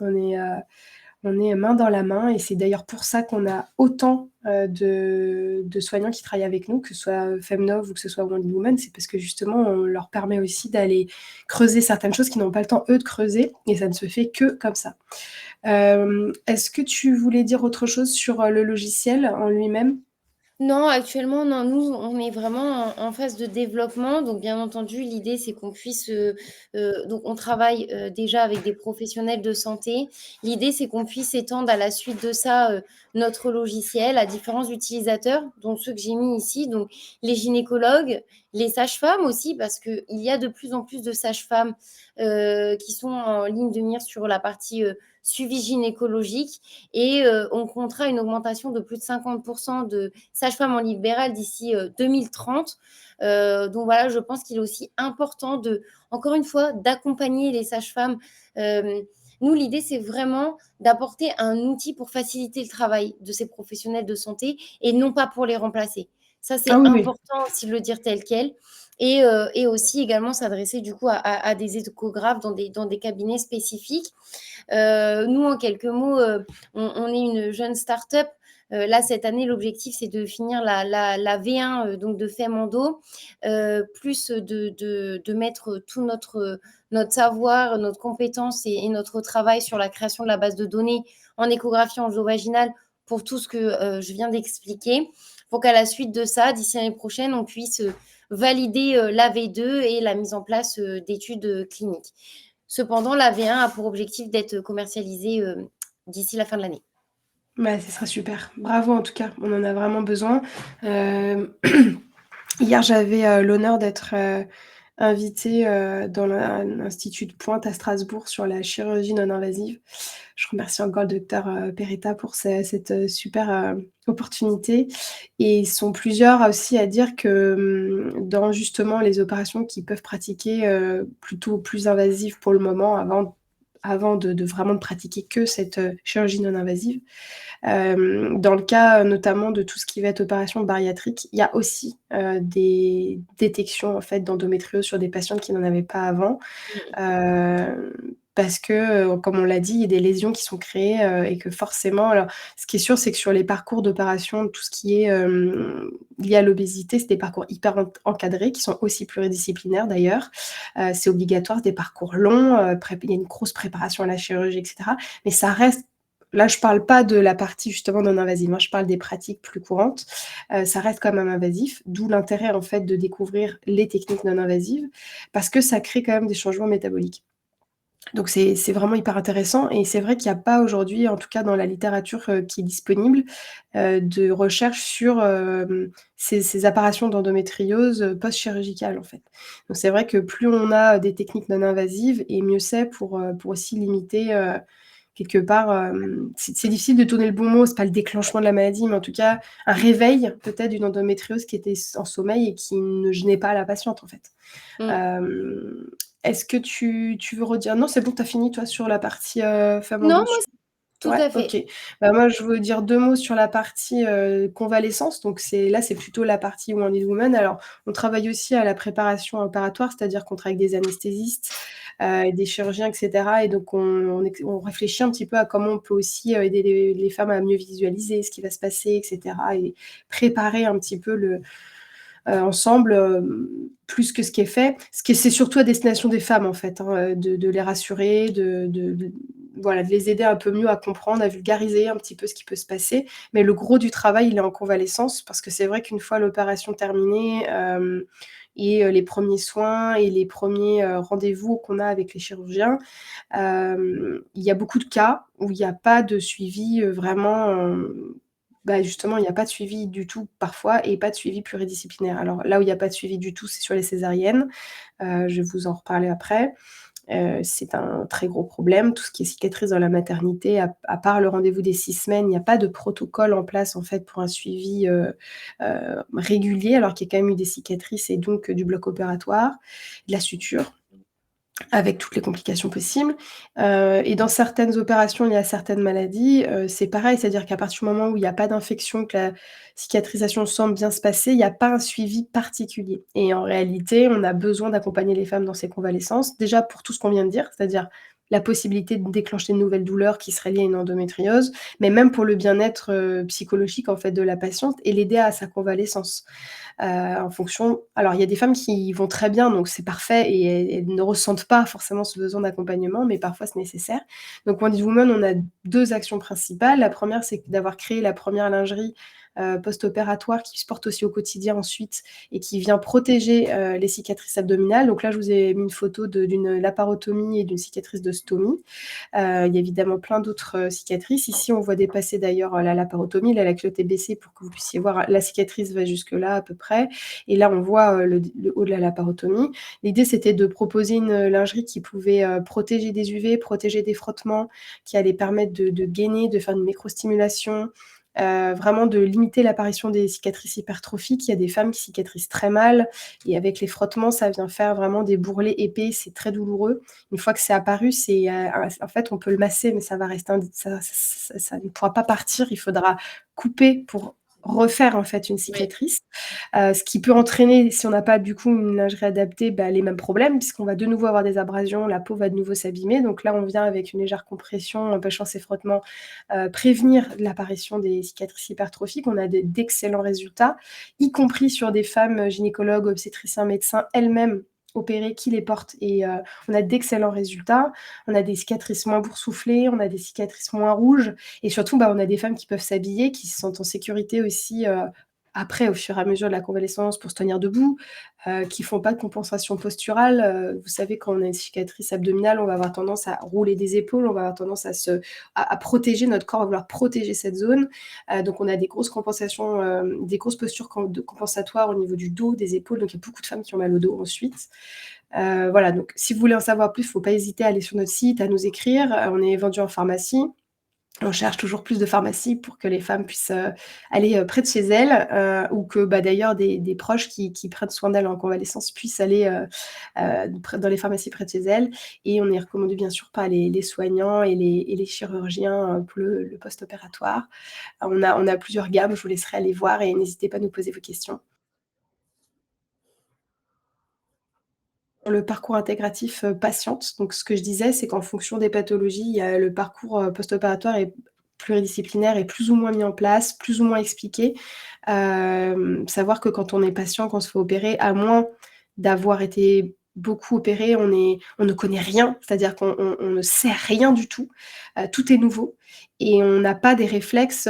On est main dans la main et c'est d'ailleurs pour ça qu'on a autant de soignants qui travaillent avec nous, que ce soit Femnov ou que ce soit Wonder Woman, c'est parce que justement on leur permet aussi d'aller creuser certaines choses qu'ils n'ont pas le temps eux de creuser et ça ne se fait que comme ça. Est-ce que tu voulais dire autre chose sur le logiciel en lui-même? Non, actuellement, non, nous, on est vraiment en phase de développement. Donc, bien entendu, l'idée, c'est qu'on puisse. Donc, on travaille déjà avec des professionnels de santé. L'idée, c'est qu'on puisse étendre à la suite de ça notre logiciel à différents utilisateurs, dont ceux que j'ai mis ici. Donc, les gynécologues, les sages-femmes aussi, parce qu'il y a de plus en plus de sages-femmes qui sont en ligne de mire sur la partie suivi gynécologique. Et on comptera une augmentation de plus de 50% de sages-femmes en libéral d'ici 2030. Donc voilà, je pense qu'il est aussi important encore une fois, d'accompagner les sages-femmes. Nous, l'idée, c'est vraiment d'apporter un outil pour faciliter le travail de ces professionnels de santé et non pas pour les remplacer. Ça, Ah c'est oui, oui. important aussi de le dire tel quel. Et aussi également s'adresser du coup à des échographes dans des cabinets spécifiques. Nous, en quelques mots, on est une jeune start-up. Là, cette année, l'objectif, c'est de finir la V1 donc de Femando, plus de mettre tout notre savoir, notre compétence et notre travail sur la création de la base de données en échographie angio-vaginale pour tout ce que je viens d'expliquer, pour qu'à la suite de ça, d'ici l'année prochaine, on puisse valider la V2 et la mise en place d'études cliniques. Cependant, la V1 a pour objectif d'être commercialisée d'ici la fin de l'année. Bah, ce serait super. Bravo en tout cas, on en a vraiment besoin. Euh, Hier, j'avais l'honneur d'être invitée dans l'Institut de Pointe à Strasbourg sur la chirurgie non invasive. Je remercie encore le docteur Peretta pour cette super opportunité. Et ils sont plusieurs aussi à dire que dans justement les opérations qu'ils peuvent pratiquer plutôt plus invasives pour le moment, avant de vraiment de pratiquer que cette chirurgie non invasive, dans le cas notamment de tout ce qui va être opération bariatrique, il y a aussi des détections en fait d'endométriose sur des patientes qui n'en avaient pas avant. Parce que, comme on l'a dit, il y a des lésions qui sont créées et que forcément, alors, ce qui est sûr, c'est que sur les parcours d'opération, tout ce qui est lié à l'obésité, c'est des parcours hyper encadrés qui sont aussi pluridisciplinaires d'ailleurs. C'est obligatoire, c'est des parcours longs, il y a une grosse préparation à la chirurgie, etc. Mais ça reste. Là, je parle pas de la partie justement non invasive, hein, je parle des pratiques plus courantes. Ça reste quand même invasif, d'où l'intérêt en fait de découvrir les techniques non invasives, parce que ça crée quand même des changements métaboliques. Donc c'est vraiment hyper intéressant et c'est vrai qu'il n'y a pas aujourd'hui, en tout cas dans la littérature qui est disponible, de recherche sur ces apparitions d'endométriose post-chirurgicales en fait. Donc c'est vrai que plus on a des techniques non invasives et mieux c'est pour aussi limiter quelque part, c'est difficile de donner le bon mot, c'est pas le déclenchement de la maladie, mais en tout cas un réveil peut-être d'une endométriose qui était en sommeil et qui ne gênait pas la patiente en fait. Mm. Est-ce que tu veux redire? Non, c'est bon, tu as fini toi sur la partie femme en Non, dos. moi, tout Ouais, à fait. ok. Bah, moi, je veux dire deux mots sur la partie convalescence. Donc, c'est plutôt la partie Wounded Woman. Alors, on travaille aussi à la préparation opératoire, c'est-à-dire qu'on travaille avec des anesthésistes, des chirurgiens, etc. Et donc, on réfléchit un petit peu à comment on peut aussi aider les femmes à mieux visualiser ce qui va se passer, etc. Et préparer un petit peu ensemble, plus que ce qui est fait. C'est surtout à destination des femmes, en fait, hein, de les rassurer, voilà, de les aider un peu mieux à comprendre, à vulgariser un petit peu ce qui peut se passer. Mais le gros du travail, il est en convalescence, parce que c'est vrai qu'une fois l'opération terminée, et les premiers soins et les premiers rendez-vous qu'on a avec les chirurgiens, il y a beaucoup de cas où il n'y a pas de suivi vraiment bah, justement, il n'y a pas de suivi du tout parfois et pas de suivi pluridisciplinaire. Alors là où il n'y a pas de suivi du tout, c'est sur les césariennes. Je vais vous en reparler après. C'est un très gros problème. Tout ce qui est cicatrice dans la maternité, à part le rendez-vous des 6 semaines, il n'y a pas de protocole en place en fait pour un suivi régulier, alors qu'il y a quand même eu des cicatrices et donc du bloc opératoire, de la suture avec toutes les complications possibles. Et dans certaines opérations, il y a certaines maladies, c'est pareil, c'est-à-dire qu'à partir du moment où il n'y a pas d'infection, que la cicatrisation semble bien se passer, il n'y a pas un suivi particulier. Et en réalité, on a besoin d'accompagner les femmes dans ces convalescences, déjà pour tout ce qu'on vient de dire, c'est-à-dire la possibilité de déclencher de nouvelles douleurs qui seraient liées à une endométriose, mais même pour le bien-être, psychologique, en fait, de la patiente et l'aider à sa convalescence. En fonction alors il y a des femmes qui vont très bien, donc c'est parfait et elles ne ressentent pas forcément ce besoin d'accompagnement, mais parfois c'est nécessaire. Donc Wonder Woman, on a 2 actions principales. La première, c'est d'avoir créé la première lingerie, post-opératoire qui se porte aussi au quotidien ensuite et qui vient protéger, les cicatrices abdominales. Donc là, je vous ai mis une photo d'une laparotomie et d'une cicatrice de stomie. Il y a évidemment plein d'autres cicatrices. Ici, on voit dépasser d'ailleurs la laparotomie. Là, la culotte est baissée pour que vous puissiez voir. La cicatrice va jusque-là à peu près. Et là, on voit le haut de la laparotomie. L'idée, c'était de proposer une lingerie qui pouvait protéger des UV, protéger des frottements, qui allait permettre de gainer, de faire une microstimulation, vraiment de limiter l'apparition des cicatrices hypertrophiques. Il y a des femmes qui cicatrisent très mal et avec les frottements, ça vient faire vraiment des bourrelets épais, c'est très douloureux. Une fois que c'est apparu, c'est, en fait, on peut le masser, mais ça va rester ça ne pourra pas partir. Il faudra couper pour refaire, en fait, une Oui. cicatrice. Ce qui peut entraîner, si on n'a pas du coup une lingerie adaptée, les mêmes problèmes puisqu'on va de nouveau avoir des abrasions, la peau va de nouveau s'abîmer. Donc là, on vient avec une légère compression, empêchant ces frottements, prévenir l'apparition des cicatrices hypertrophiques. On a d'excellents résultats, y compris sur des femmes gynécologues, obstétriciens, médecins elles-mêmes opérées qui les portent et on a d'excellents résultats. On a des cicatrices moins boursouflées, on a des cicatrices moins rouges et surtout, on a des femmes qui peuvent s'habiller, qui se sentent en sécurité aussi, après, au fur et à mesure de la convalescence, pour se tenir debout, qui font pas de compensation posturale. Vous savez, quand on a une cicatrice abdominale, on va avoir tendance à rouler des épaules, on va avoir tendance à protéger notre corps, à vouloir protéger cette zone. Donc on a des grosses compensations, des grosses postures compensatoires au niveau du dos, des épaules. Donc il y a beaucoup de femmes qui ont mal au dos ensuite. Voilà, donc si vous voulez en savoir plus, il ne faut pas hésiter à aller sur notre site, à nous écrire. On est vendu en pharmacie. On cherche toujours plus de pharmacies pour que les femmes puissent aller près de chez elles, ou que d'ailleurs des proches qui prennent soin d'elles en convalescence puissent aller dans les pharmacies près de chez elles. Et on est recommandé bien sûr par les soignants et les chirurgiens pour le post-opératoire. On a plusieurs gammes, je vous laisserai aller voir et n'hésitez pas à nous poser vos questions. Le parcours intégratif, patiente, donc ce que je disais, c'est qu'en fonction des pathologies, il y a le parcours, post-opératoire est pluridisciplinaire et plus ou moins mis en place, plus ou moins expliqué. Savoir que quand on est patient, qu'on se fait opérer, à moins d'avoir été beaucoup opéré, on ne connaît rien, c'est-à-dire qu'on ne sait rien du tout. Tout est nouveau et on n'a pas des réflexes,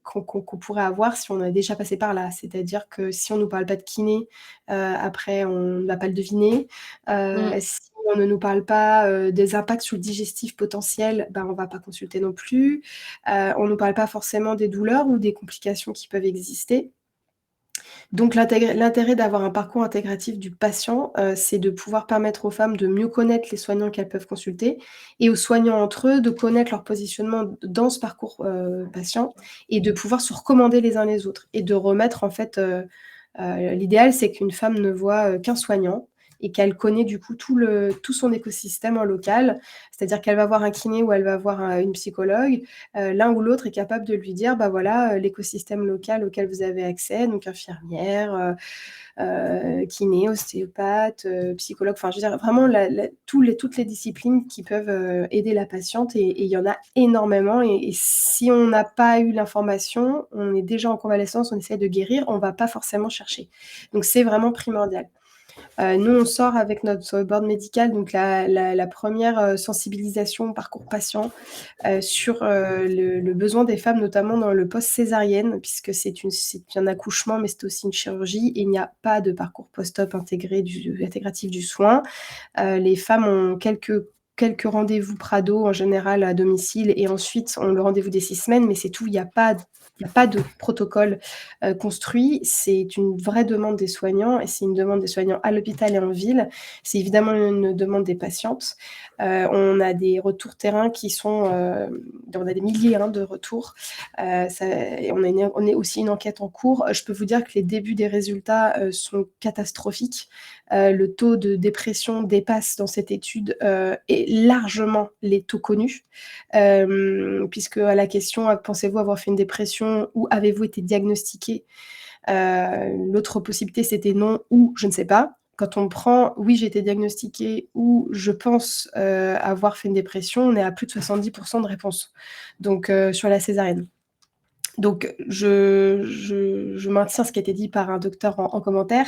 qu'on pourrait avoir si on est déjà passé par là. C'est-à-dire que si on nous parle pas de kiné, après on ne va pas le deviner. Mmh. Si on ne nous parle pas, des impacts sur le digestif potentiel, on va pas consulter non plus. On nous parle pas forcément des douleurs ou des complications qui peuvent exister. Donc l'intérêt d'avoir un parcours intégratif du patient, c'est de pouvoir permettre aux femmes de mieux connaître les soignants qu'elles peuvent consulter et aux soignants entre eux de connaître leur positionnement dans ce parcours, patient et de pouvoir se recommander les uns les autres et de remettre en fait, l'idéal c'est qu'une femme ne voit, qu'un soignant et qu'elle connaît du coup tout son écosystème en local. C'est-à-dire qu'elle va voir un kiné ou elle va voir une psychologue, l'un ou l'autre est capable de lui dire: voilà, l'écosystème local auquel vous avez accès, donc infirmière, kiné, ostéopathe, psychologue, enfin je veux dire vraiment toutes les disciplines qui peuvent, aider la patiente et il y en a énormément et si on n'a pas eu l'information, on est déjà en convalescence, on essaie de guérir, on va pas forcément chercher. Donc c'est vraiment primordial. Nous, on sort avec notre board médical, donc la première sensibilisation au parcours patient, sur, le besoin des femmes, notamment dans le post-césarienne, puisque c'est un accouchement, mais c'est aussi une chirurgie et il n'y a pas de parcours post-op intégratif du soin. Les femmes ont quelques rendez-vous Prado, en général à domicile et ensuite ont le rendez-vous des 6 semaines, mais c'est tout. Il y a pas de protocole, construit. C'est une vraie demande des soignants et c'est une demande des soignants à l'hôpital et en ville. C'est évidemment une demande des patientes. On a des retours terrain qui sont, on a des milliers, de retours. Et on est aussi une enquête en cours. Je peux vous dire que les débuts des résultats, sont catastrophiques. Le taux de dépression dépasse dans cette étude, et largement les taux connus. Puisque à la question: «Pensez-vous avoir fait une dépression ou avez-vous été diagnostiqué?» L'autre possibilité, c'était non ou je ne sais pas. quand on prend, oui, j'ai été diagnostiquée ou je pense avoir fait une dépression, on est à plus de 70% de réponse. Donc, sur la césarienne. Donc, je maintiens ce qui a été dit par un docteur en commentaire.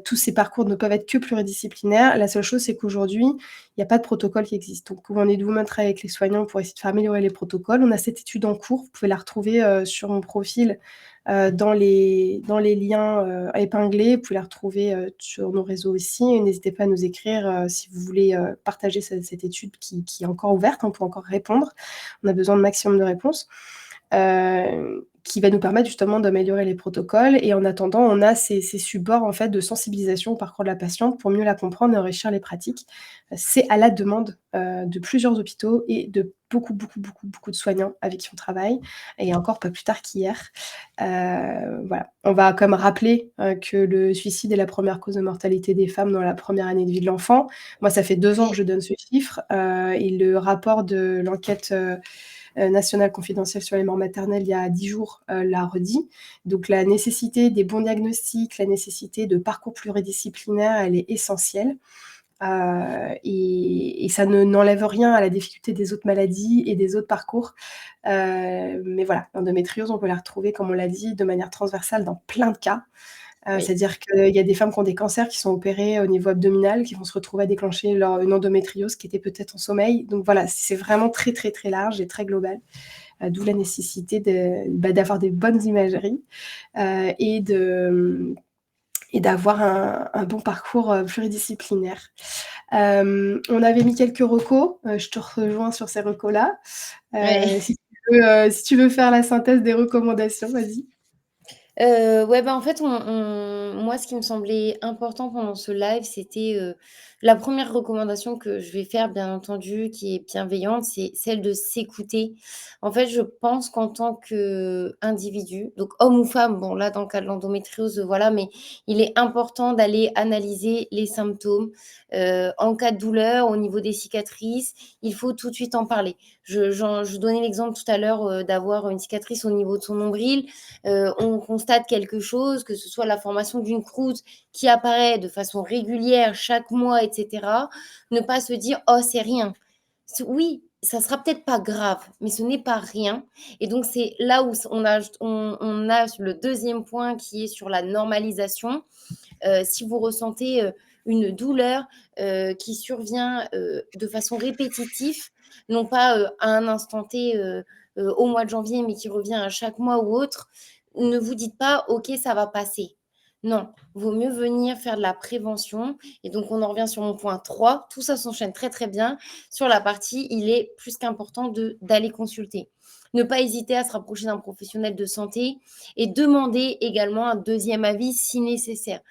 Tous ces parcours ne peuvent être que pluridisciplinaires. La seule chose, c'est qu'aujourd'hui, il n'y a pas de protocole qui existe. Donc, on est nous travailler avec les soignants pour essayer de faire améliorer les protocoles. On a cette étude en cours. Vous pouvez la retrouver sur mon profil dans les liens épinglés. Vous pouvez la retrouver sur nos réseaux aussi. Et n'hésitez pas à nous écrire si vous voulez partager cette étude qui est encore ouverte, hein, pour encore répondre. On a besoin de maximum de réponses. Qui va nous permettre justement d'améliorer les protocoles. Et en attendant, on a ces supports en fait de sensibilisation au parcours de la patiente pour mieux la comprendre et enrichir les pratiques. C'est à la demande de plusieurs hôpitaux et de beaucoup de soignants avec qui on travaille, et encore pas plus tard qu'hier. Voilà. On va quand même rappeler que le suicide est la première cause de mortalité des femmes dans la première année de vie de l'enfant. Moi, ça fait 2 ans que je donne ce chiffre, et le rapport de l'enquête nationale confidentielle sur les morts maternelles il y a 10 jours l'a redit. Donc la nécessité des bons diagnostics, la nécessité de parcours pluridisciplinaires, elle est essentielle. Et ça n'enlève rien à la difficulté des autres maladies et des autres parcours. Mais voilà, l'endométriose, on peut la retrouver, comme on l'a dit, de manière transversale dans plein de cas. Oui. C'est-à-dire qu'il y a des femmes qui ont des cancers qui sont opérés au niveau abdominal, qui vont se retrouver à déclencher une endométriose qui était peut-être en sommeil. Donc voilà, c'est vraiment très large et très global. D'où la nécessité d'avoir des bonnes imageries et d'avoir un bon parcours pluridisciplinaire. On avait mis quelques recos. Je te rejoins sur ces recos-là. Ouais. Si tu veux faire la synthèse des recommandations, vas-y. Ouais, bah, en fait, moi, ce qui me semblait important pendant ce live, c'était, la première recommandation que je vais faire, bien entendu, qui est bienveillante, c'est celle de s'écouter. En fait, je pense qu'en tant qu'individu, donc homme ou femme, bon, là, dans le cas de l'endométriose, voilà, mais il est important d'aller analyser les symptômes. En cas de douleur, au niveau des cicatrices, il faut tout de suite en parler. Je donnais l'exemple tout à l'heure, d'avoir une cicatrice au niveau de son nombril. On constate quelque chose, que ce soit la formation d'une croûte qui apparaît de façon régulière chaque mois, etc., ne pas se dire oh c'est rien. Oui, ça sera peut-être pas grave, mais ce n'est pas rien. Et donc c'est là où on a le deuxième point qui est sur la normalisation. Si vous ressentez une douleur qui survient de façon répétitive, non pas à un instant T au mois de janvier, mais qui revient à chaque mois ou autre, ne vous dites pas ok, ça va passer. Non, vaut mieux venir faire de la prévention. Et donc, on en revient sur mon point 3. Tout ça s'enchaîne très bien. Sur la partie, il est plus qu'important d'aller consulter. Ne pas hésiter à se rapprocher d'un professionnel de santé et demander également un deuxième avis si nécessaire.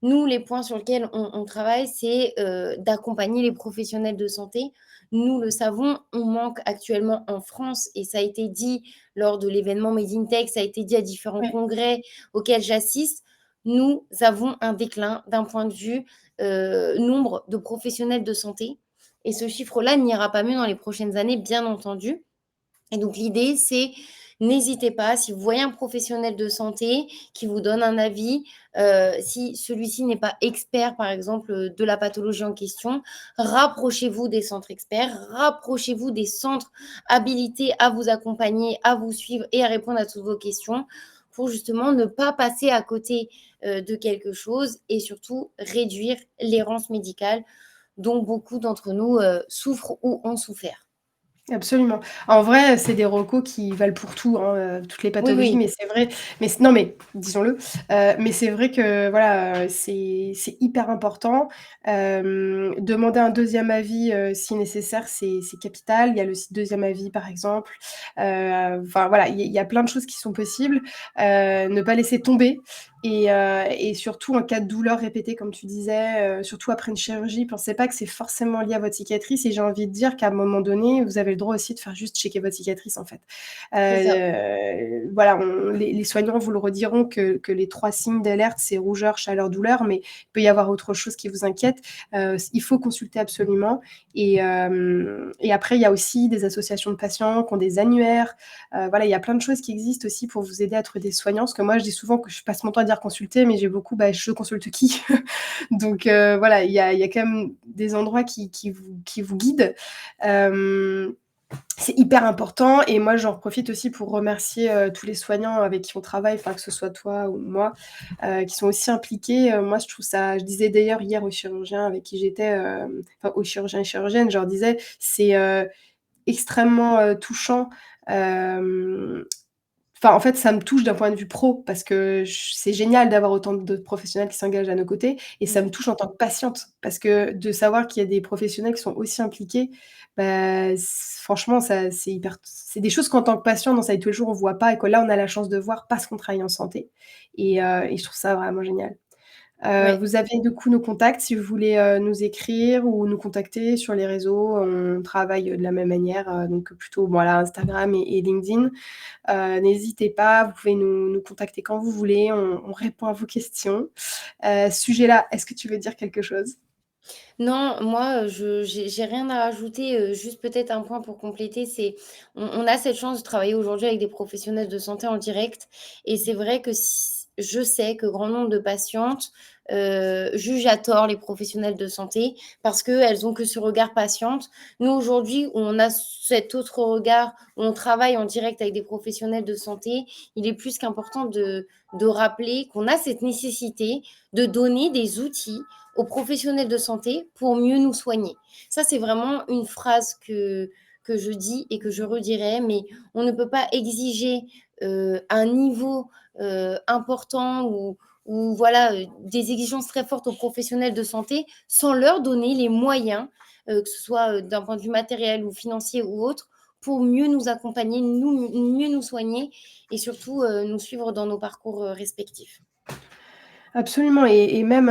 Nous, les points sur lesquels on travaille, c'est d'accompagner les professionnels de santé. Nous le savons, on manque actuellement en France, et ça a été dit lors de l'événement Made in Tech, ça a été dit à différents Ouais. congrès auxquels j'assiste. Nous avons un déclin d'un point de vue nombre de professionnels de santé. Et ce chiffre-là n'ira pas mieux dans les prochaines années, bien entendu. Et donc l'idée, c'est n'hésitez pas, si vous voyez un professionnel de santé qui vous donne un avis, si celui-ci n'est pas expert, par exemple, de la pathologie en question, rapprochez-vous des centres experts, rapprochez-vous des centres habilités à vous accompagner, à vous suivre et à répondre à toutes vos questions pour justement ne pas passer à côté de quelque chose et surtout réduire l'errance médicale dont beaucoup d'entre nous souffrent ou ont souffert. Absolument. En vrai, c'est des recos qui valent pour tout, hein, toutes les Oui, pathologies, oui. mais c'est vrai, non, mais disons-le, mais c'est vrai que voilà, c'est hyper important. Demander un deuxième avis, si nécessaire, c'est capital. Il y a le site deuxième avis, par exemple. Enfin voilà, il y a plein de choses qui sont possibles. Ne pas laisser tomber, et surtout en cas de douleur répétée, comme tu disais, surtout après une chirurgie, pensez pas que c'est forcément lié à votre cicatrice, et j'ai envie de dire qu'à un moment donné, vous avez le droit aussi de faire juste checker votre cicatrice, en fait. C'est ça. Voilà, les soignants vous le rediront que les 3 signes d'alerte, c'est rougeur, chaleur, douleur, mais il peut y avoir autre chose qui vous inquiète. Il faut consulter absolument, et après, il y a aussi des associations de patients qui ont des annuaires. Voilà, il y a plein de choses qui existent aussi pour vous aider à trouver des soignants, parce que moi, je dis souvent que je passe mon temps à dire dire consulter, mais j'ai beaucoup, je consulte qui? Donc voilà, il y a quand même des endroits qui vous guident. C'est hyper important et moi, j'en profite aussi pour remercier, tous les soignants avec qui on travaille, enfin, que ce soit toi ou moi, qui sont aussi impliqués. Moi, je trouve ça je disais d'ailleurs hier aux chirurgiens avec qui j'étais, enfin, aux chirurgiens et chirurgiennes, je leur disais: «C'est, extrêmement, touchant, hem» Enfin, en fait, ça me touche d'un point de vue pro parce que c'est génial d'avoir autant de professionnels qui s'engagent à nos côtés et ça Mmh. me touche en tant que patiente parce que de savoir qu'il y a des professionnels qui sont aussi impliqués, franchement, c'est des choses qu'en tant que patient dans sa vie de tous les jours, on voit pas et que là, on a la chance de voir parce qu'on travaille en santé et je trouve ça vraiment génial. Ouais. Vous avez du coup nos contacts si vous voulez, nous écrire ou nous contacter sur les réseaux. On travaille, de la même manière, donc plutôt voilà Instagram et LinkedIn. N'hésitez pas, vous pouvez nous contacter quand vous voulez, on répond à vos questions. Ce sujet-là, est-ce que tu veux dire quelque chose? Non, moi, je j'ai rien à rajouter, juste peut-être un point pour compléter, c'est on a cette chance de travailler aujourd'hui avec des professionnels de santé en direct et c'est vrai que je sais que grand nombre de patientes, jugent à tort les professionnels de santé parce qu'elles ont que ce regard patiente. Nous, aujourd'hui, où on a cet autre regard, où on travaille en direct avec des professionnels de santé, il est plus qu'important de rappeler qu'on a cette nécessité de donner des outils aux professionnels de santé pour mieux nous soigner. Ça, c'est vraiment une phrase que je dis et que je redirai, mais on ne peut pas exiger un niveau important ou voilà, des exigences très fortes aux professionnels de santé sans leur donner les moyens, que ce soit d'un point de vue matériel ou financier ou autre, pour mieux nous accompagner, mieux nous soigner et surtout nous suivre dans nos parcours respectifs. Absolument et même,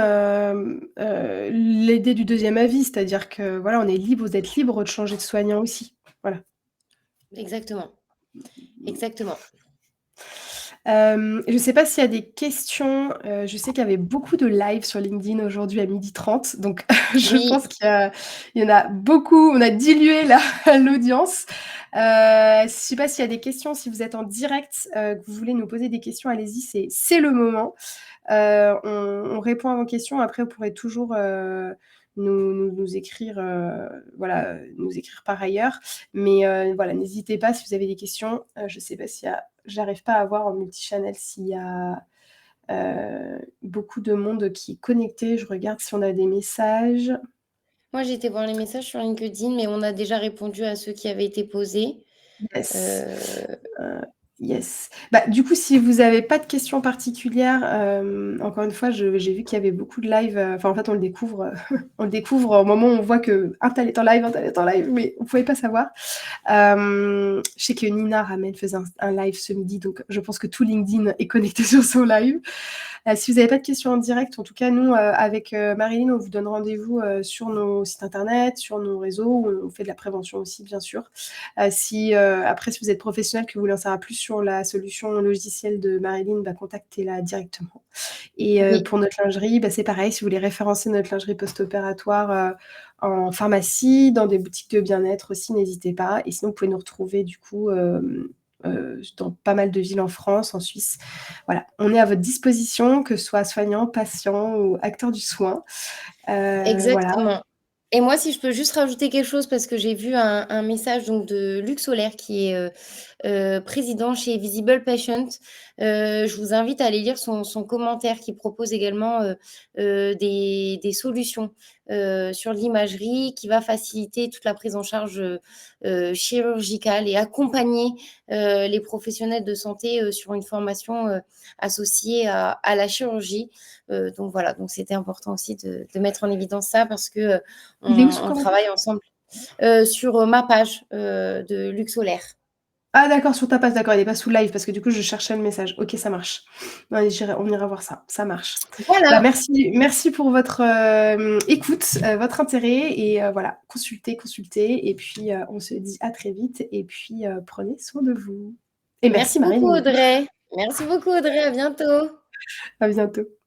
l'idée du deuxième avis, c'est-à-dire que voilà, on est libre, vous êtes libre de changer de soignant aussi. Voilà. Exactement, exactement. Je ne sais pas s'il y a des questions, je sais qu'il y avait beaucoup de live sur LinkedIn aujourd'hui à 12h30, donc je Oui. pense qu'il y en a beaucoup, on a dilué la l'audience. Je ne sais pas s'il y a des questions, si vous êtes en direct, que vous voulez nous poser des questions, allez-y, c'est le moment. On répond à vos questions. Après, vous pourrez toujours, nous écrire, voilà, nous écrire par ailleurs. Mais, voilà, n'hésitez pas si vous avez des questions. Je ne sais pas s'il y a j'arrive pas à voir en multichannel s'il y a, beaucoup de monde qui est connecté. Je regarde si on a des messages. Moi, j'ai été voir les messages sur LinkedIn, mais on a déjà répondu à ceux qui avaient été posés. Yes. Heu, Heu, yes. Du coup, si vous avez pas de questions particulières, encore une fois, j'ai vu qu'il y avait beaucoup de live, enfin, en fait, on le découvre, on le découvre au moment où on voit qu'un tel est en live, un tel est en live, mais vous pouvez pas savoir. Je sais que Nina Ramel faisait un live ce midi, donc je pense que tout LinkedIn est connecté sur son live. Si vous n'avez pas de questions en direct, en tout cas, nous, avec Marilyn, on vous donne rendez-vous sur nos sites internet, sur nos réseaux, où on fait de la prévention aussi, bien sûr. Après, si vous êtes professionnel, que vous voulez en savoir plus sur la solution logicielle de Marilyn, contactez-la directement. Et oui, pour notre lingerie, c'est pareil, si vous voulez référencer notre lingerie post-opératoire en pharmacie, dans des boutiques de bien-être aussi, n'hésitez pas. Et sinon, vous pouvez nous retrouver du coup dans pas mal de villes en France, en Suisse. Voilà, on est à votre disposition, que ce soit soignant, patient ou acteur du soin. Voilà. exactement. Et moi, si je peux juste rajouter quelque chose parce que j'ai vu un message donc de Luc Solaire qui est, président chez Visible Patient. Je vous invite à aller lire son commentaire qui propose également, des solutions, sur l'imagerie qui va faciliter toute la prise en charge, chirurgicale et accompagner, les professionnels de santé, sur une formation, associée à la chirurgie. Donc voilà, donc c'était important aussi de mettre en évidence ça parce que, Il est où ce on commentaire? travaille ensemble, sur, ma page, de Luc Solaire. Ah d'accord, sur ta page, d'accord, il est pas sous live parce que du coup je cherchais le message. OK, ça marche. Ouais, on ira voir ça, ça marche. Voilà, Merci pour votre, écoute, votre intérêt et voilà, consultez et puis, on se dit à très vite et puis, prenez soin de vous. Et merci merci beaucoup Marilyn. Audrey. Merci beaucoup Audrey, à bientôt. À bientôt.